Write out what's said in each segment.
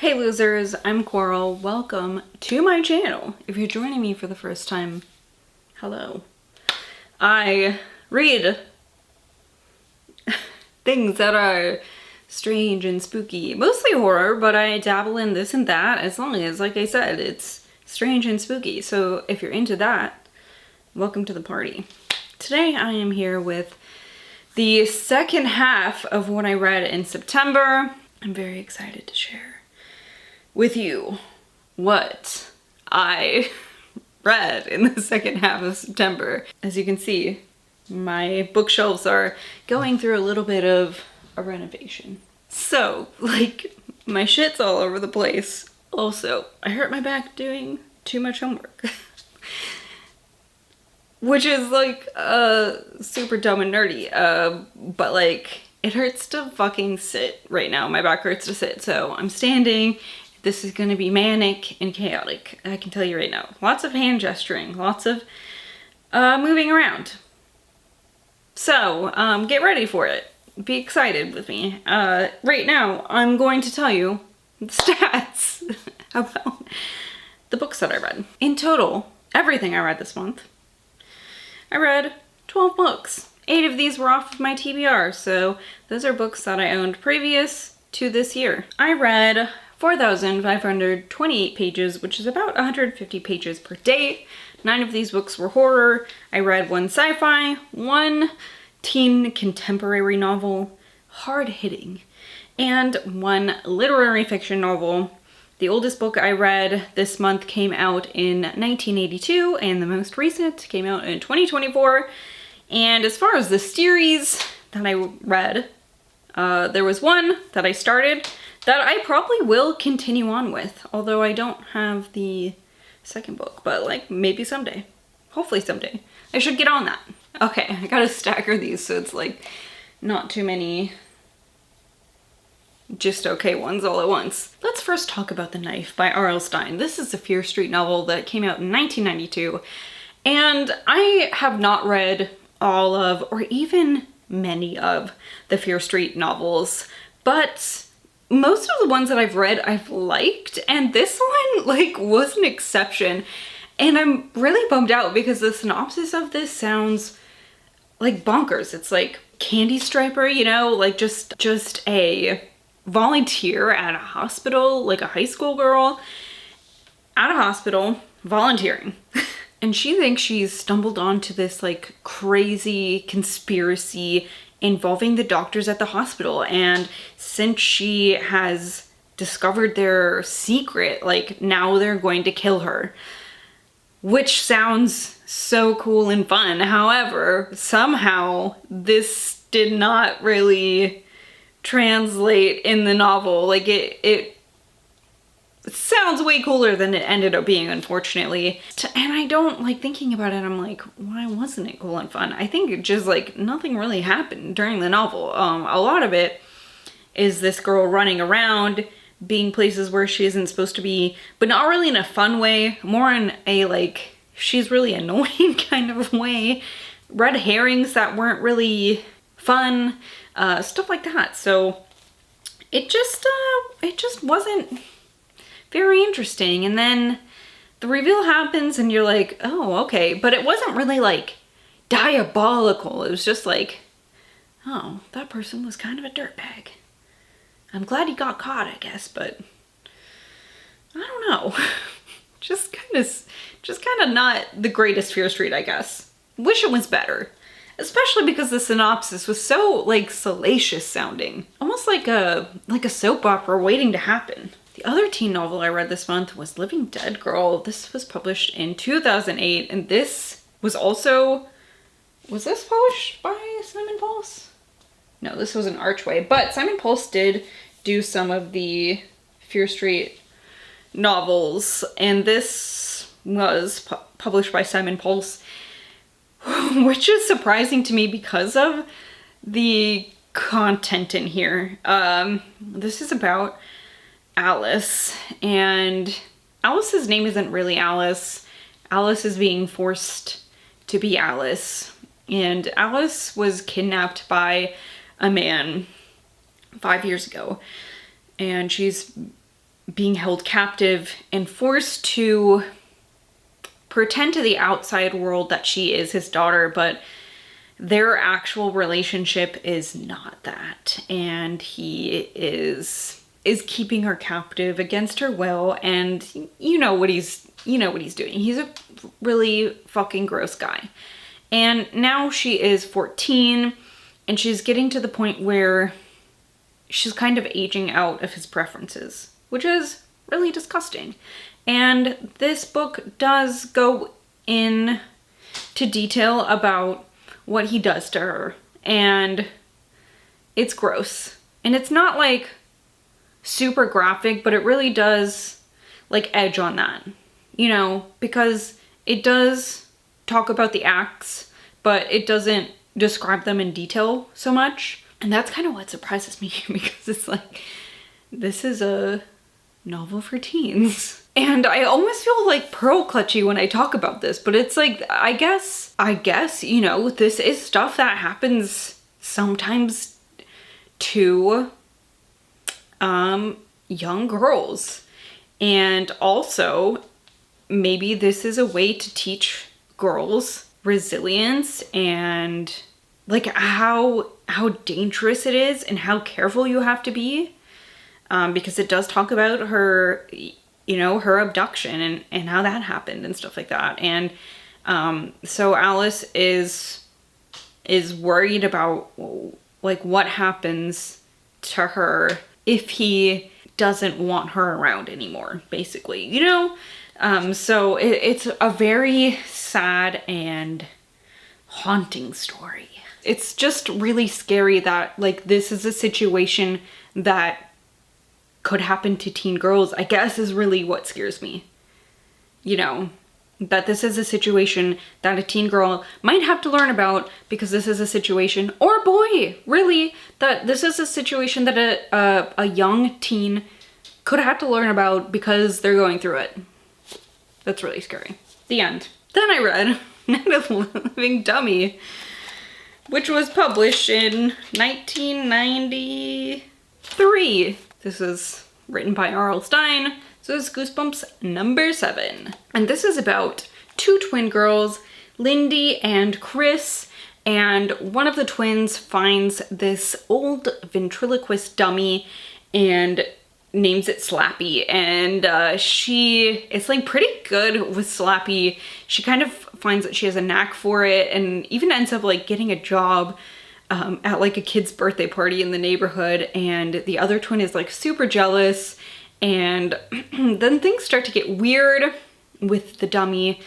Hey losers, I'm Coral. Welcome to my channel. If you're joining me for the first time, hello. I read things that are strange and spooky, mostly horror, but I dabble in this and that as long as, like I said, it's strange and spooky. So if you're into that, welcome to the party. Today I am here with the second half of what I read in September. I'm very excited to share with you what I read in the second half of September. As you can see, my bookshelves are going through a little bit of a renovation. So, like, my shit's all over the place. Also, I hurt my back doing too much homework. Which is like super dumb and nerdy, but like it hurts to fucking sit right now. My back hurts to sit, so I'm standing. This is gonna be manic and chaotic, I can tell you right now. Lots of hand gesturing, lots of moving around. So, get ready for it. Be excited with me. Right now, I'm going to tell you the stats about the books that I read. In total, everything I read this month, I read 12 books. 8 of these were off of my TBR, so those are books that I owned previous to this year. I read 4,528 pages, which is about 150 pages per day. 9 of these books were horror. I read 1 sci-fi, 1 teen contemporary novel, hard-hitting, and 1 literary fiction novel. The oldest book I read this month came out in 1982, and the most recent came out in 2024. And as far as the series that I read, there was 1 that I started that I probably will continue on with, although I don't have the second book, but like maybe someday. Hopefully someday. I should get on that. Okay, I gotta stagger these so it's like not too many just okay ones all at once. Let's first talk about The Knife by RL Stine. This is a Fear Street novel that came out in 1992, and I have not read all of, or even many of, the Fear Street novels, but most of the ones that I've read I've liked, and this one like was an exception. And I'm really bummed out because the synopsis of this sounds like bonkers. It's like Candy Striper, you know, like just a volunteer at a hospital, like a high school girl at a hospital volunteering. And she thinks she's stumbled onto this like crazy conspiracy involving the doctors at the hospital. And since she has discovered their secret, like now they're going to kill her. Which sounds so cool and fun. However, somehow this did not really translate in the novel. Like it sounds way cooler than it ended up being, unfortunately. And I don't like thinking about it. I'm like, why wasn't it cool and fun? I think it just like nothing really happened during the novel. A lot of it is this girl running around, being places where she isn't supposed to be, but not really in a fun way, more in a like, she's really annoying kind of way. Red herrings that weren't really fun, stuff like that. So it just wasn't very interesting. And then the reveal happens and you're like, oh, okay. But it wasn't really like diabolical. It was just like, oh, that person was kind of a dirtbag. I'm glad he got caught, I guess, but I don't know. just kind of not the greatest Fear Street, I guess. Wish it was better. Especially because the synopsis was so like salacious sounding. Almost like a soap opera waiting to happen. The other teen novel I read this month was Living Dead Girl. This was published in 2008, and this was also, was this published by Simon Pulse? No, this was an Archway, but Simon Pulse did do some of the Fear Street novels, and this was published by Simon Pulse, which is surprising to me because of the content in here. This is about Alice, and Alice's name isn't really Alice. Alice is being forced to be Alice, and Alice was kidnapped by a man 5 years ago, and she's being held captive and forced to pretend to the outside world that she is his daughter, but their actual relationship is not that. And he is keeping her captive against her will, and you know what he's doing. He's a really fucking gross guy. And now she is 14, and she's getting to the point where she's kind of aging out of his preferences, which is really disgusting. And this book does go in to detail about what he does to her, and it's gross. And it's not like super graphic, but it really does like edge on that, you know, because it does talk about the acts, but it doesn't describe them in detail so much. And that's kind of what surprises me, because it's like, this is a novel for teens. And I almost feel like pearl clutchy when I talk about this, but it's like, I guess, you know, this is stuff that happens sometimes to young girls. And also, maybe this is a way to teach girls resilience and like how dangerous it is and how careful you have to be, because it does talk about her, you know, her abduction and how that happened and stuff like that. And so Alice is worried about like what happens to her if he doesn't want her around anymore, basically, you know? So it's a very sad and haunting story. It's just really scary that like this is a situation that could happen to teen girls, I guess, is really what scares me. You know, that this is a situation that a teen girl might have to learn about, because this is a situation, or boy, really, that this is a situation that a young teen could have to learn about because they're going through it. That's really scary. The end. Then I read Night of the Living Dummy, which was published in 1993. This is written by RL Stine. So it's Goosebumps number 7. And this is about two twin girls, Lindy and Chris, and one of the twins finds this old ventriloquist dummy and names it Slappy. And it's like pretty good with Slappy. She kind of finds that she has a knack for it, and even ends up like getting a job at like a kid's birthday party in the neighborhood. And the other twin is like super jealous. And then things start to get weird with the dummy.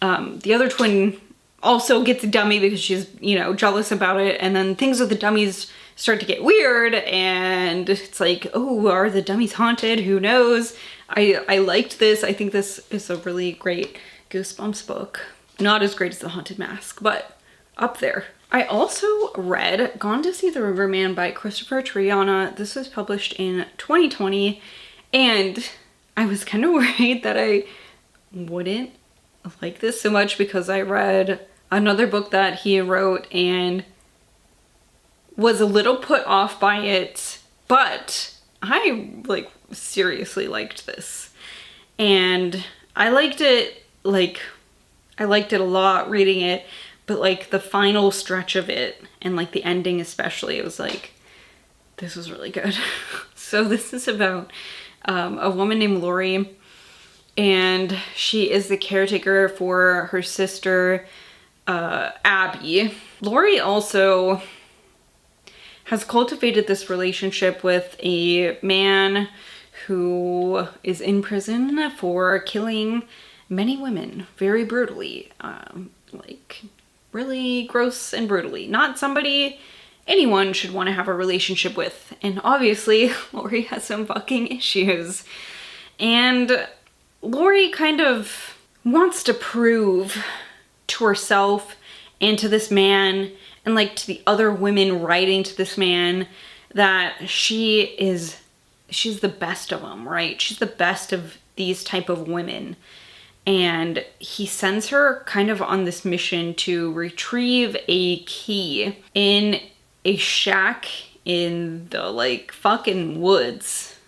The other twin also gets a dummy because she's, you know, jealous about it. And then things with the dummies start to get weird. And it's like, oh, are the dummies haunted? Who knows? I liked this. I think this is a really great Goosebumps book. Not as great as The Haunted Mask, but up there. I also read Gone to See the Riverman by Kristopher Triana. This was published in 2020. And I was kind of worried that I wouldn't like this so much, because I read another book that he wrote and was a little put off by it, but I like seriously liked this. And I liked it a lot reading it, but like the final stretch of it and like the ending especially, it was like, this was really good. So this is about a woman named Lori, and she is the caretaker for her sister, Abby. Lori also has cultivated this relationship with a man who is in prison for killing many women very brutally, like really gross and brutally. Not somebody anyone should want to have a relationship with. And obviously, Lori has some fucking issues. And Lori kind of wants to prove to herself and to this man, and like to the other women writing to this man, that she's the best of them, right? She's the best of these type of women. And he sends her kind of on this mission to retrieve a key in a shack in the like fucking woods.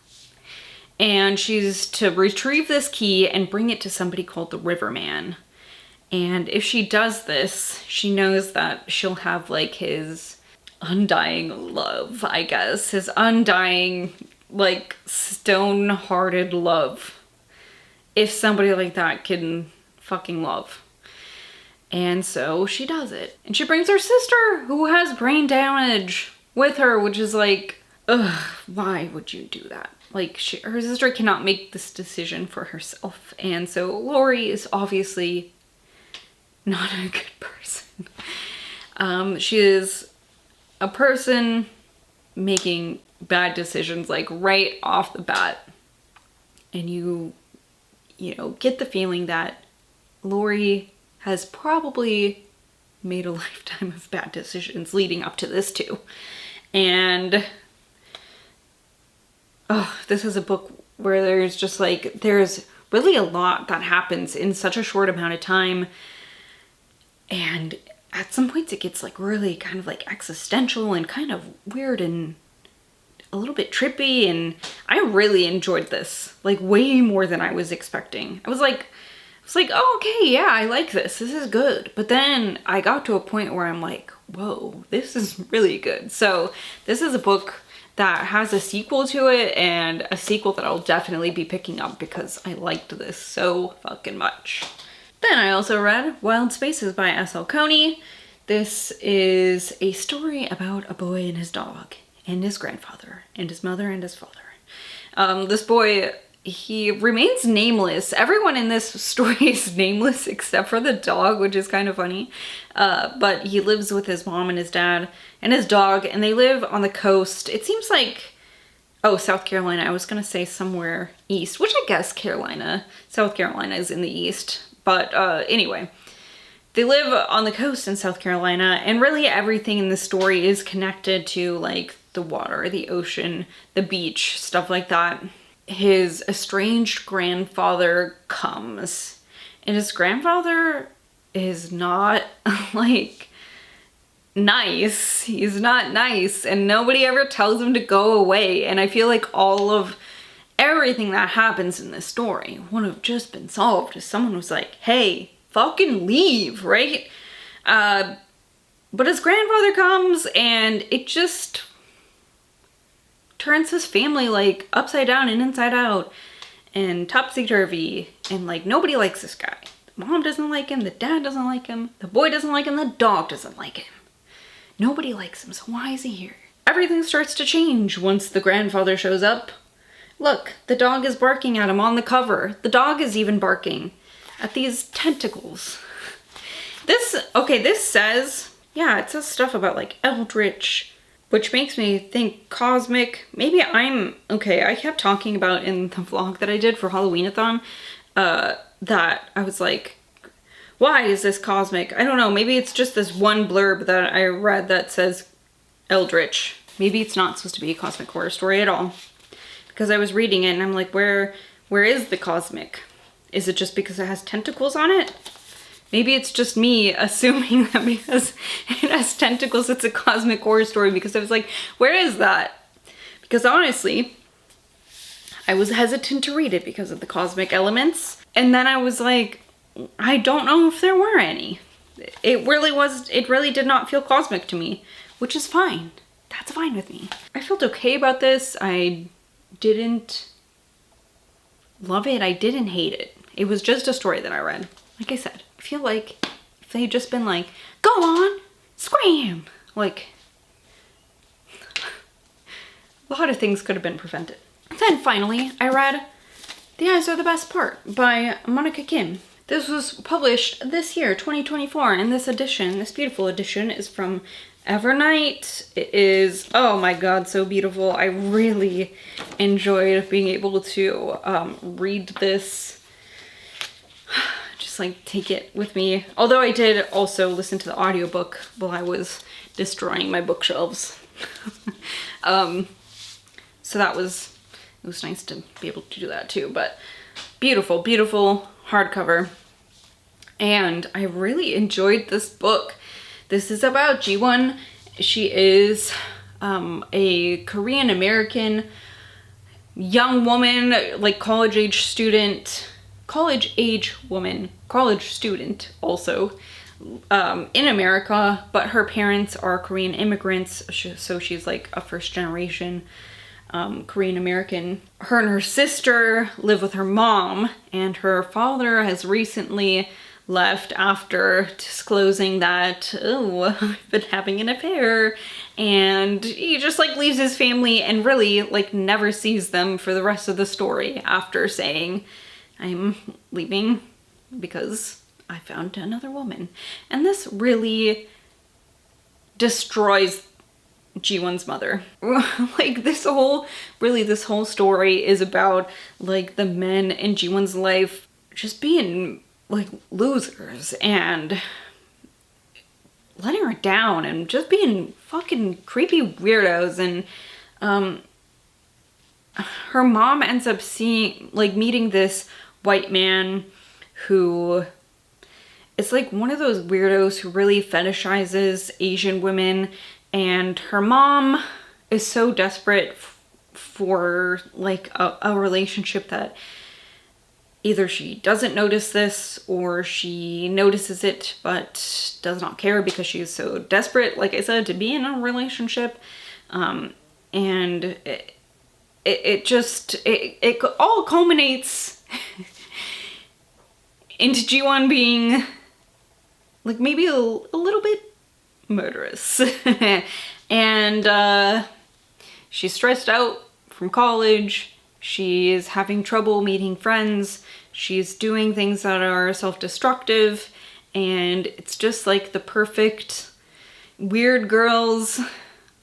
And she's to retrieve this key and bring it to somebody called the Riverman. And if she does this, she knows that she'll have like his undying love, I guess. His undying, like, stone-hearted love. If somebody like that can fucking love. And so she does it. And she brings her sister, who has brain damage, with her, which is like, ugh, why would you do that? Like, her sister cannot make this decision for herself. And so Lori is obviously not a good person. She is a person making bad decisions, like, right off the bat. And you know, get the feeling that Lori has probably made a lifetime of bad decisions leading up to this too. And oh, this is a book where there's just like, there's really a lot that happens in such a short amount of time. And at some points it gets like really kind of like existential and kind of weird and a little bit trippy. And I really enjoyed this, like way more than I was expecting. I was like, oh, okay, yeah, I like this. This is good. But then I got to a point where I'm like, whoa, this is really good. So this is a book that has a sequel to it, and a sequel that I'll definitely be picking up because I liked this so fucking much. Then I also read Wild Spaces by S.L. Coney. This is a story about a boy and his dog, and his grandfather, and his mother and his father. This boy, he remains nameless. Everyone in this story is nameless except for the dog, which is kind of funny. But he lives with his mom and his dad and his dog, and they live on the coast. It seems like, oh, South Carolina. I was gonna say somewhere east, which I guess South Carolina is in the east. But anyway, they live on the coast in South Carolina, and really everything in the story is connected to like the water, the ocean, the beach, stuff like that. His estranged grandfather comes, and his grandfather is not like nice. He's not nice, and nobody ever tells him to go away. And I feel like all of everything that happens in this story would have just been solved if someone was like, hey, fucking leave, right? But his grandfather comes, and it just turns his family like upside down and inside out and topsy-turvy, and like nobody likes this guy. The mom doesn't like him, the dad doesn't like him, the boy doesn't like him, the dog doesn't like him. Nobody likes him, so why is he here? Everything starts to change once the grandfather shows up. Look, the dog is barking at him on the cover. The dog is even barking at these tentacles. This says, yeah, it says stuff about like eldritch, which makes me think cosmic. Maybe I kept talking about in the vlog that I did for Halloween-a-thon, that I was like, why is this cosmic? I don't know, maybe it's just this one blurb that I read that says eldritch. Maybe it's not supposed to be a cosmic horror story at all. Because I was reading it and I'm like, where is the cosmic? Is it just because it has tentacles on it? Maybe it's just me assuming that because it has tentacles, it's a cosmic horror story, because I was like, where is that? Because honestly, I was hesitant to read it because of the cosmic elements. And then I was like, I don't know if there were any. It really did not feel cosmic to me, which is fine. That's fine with me. I felt okay about this. I didn't love it. I didn't hate it. It was just a story that I read. Like I said, I feel like if they had just been like, go on, scream, like, a lot of things could have been prevented. Then finally, I read The Eyes Are the Best Part by Monika Kim. This was published this year, 2024, and this beautiful edition, is from Evernight. It is, oh my god, so beautiful. I really enjoyed being able to read this, just like take it with me. Although I did also listen to the audiobook while I was destroying my bookshelves. So it was nice to be able to do that too. But beautiful, beautiful hardcover. And I really enjoyed this book. This is about Jiwon. She is a Korean American young woman, like college age student also, in America, but her parents are Korean immigrants, so she's like a first generation Korean American. Her and her sister live with her mom, and her father has recently left after disclosing that, oh, I've been having an affair, and he just like leaves his family and really like never sees them for the rest of the story after saying, I'm leaving because I found another woman. And this really destroys Ji-won's mother. Like this whole story is about like the men in Ji-won's life just being like losers and letting her down and just being fucking creepy weirdos. And her mom ends up meeting this white man who is like one of those weirdos who really fetishizes Asian women. And her mom is so desperate for like a relationship that either she doesn't notice this or she notices it but does not care because she's so desperate, like I said, to be in a relationship. And it all culminates into Ji-won being like maybe a little bit murderous. And she's stressed out from college. She's having trouble meeting friends. She's doing things that are self-destructive, and it's just like the perfect weird girls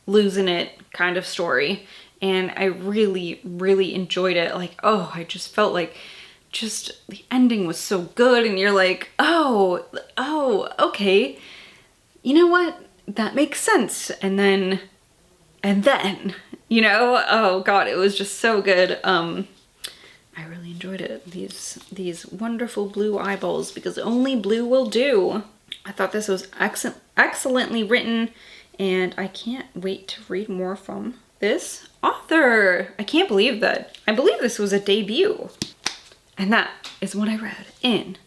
losing it kind of story. And I really, really enjoyed it. Like, oh, I just felt like just the ending was so good, and you're like, oh, okay. You know what? That makes sense. And then, you know, oh God, it was just so good. I really enjoyed it. These wonderful blue eyeballs, because only blue will do. I thought this was excellently written, and I can't wait to read more from this author. I can't believe that. I believe this was a debut. And that is what I read in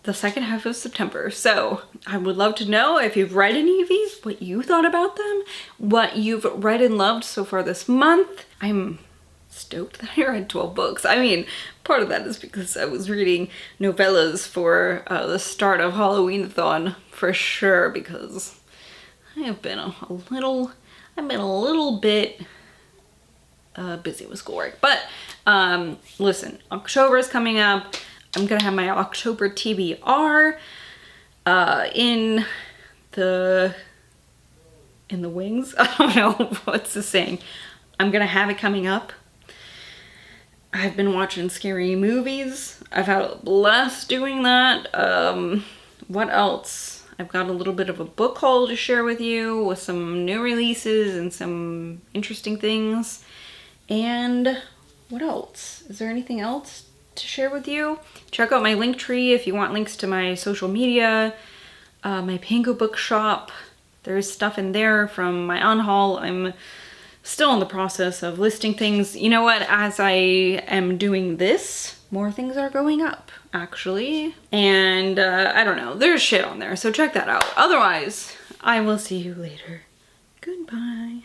the second half of September. So I would love to know if you've read any of these, what you thought about them, what you've read and loved so far this month. I'm stoked that I read 12 books. I mean, part of that is because I was reading novellas for the start of Halloween-a-thon for sure, because I have been a little bit busy with schoolwork. But listen, October is coming up. I'm gonna have my October TBR in the wings. I don't know what's the saying. I'm gonna have it coming up. I've been watching scary movies. I've had a blast doing that. What else? I've got a little bit of a book haul to share with you with some new releases and some interesting things. And what else? Is there anything else to share with you? Check out my link tree if you want links to my social media, my Pango bookshop. There's stuff in there from my unhaul. I'm still in the process of listing things. You know what? As I am doing this, more things are going up, actually. And I don't know. There's shit on there, so check that out. Otherwise, I will see you later. Goodbye.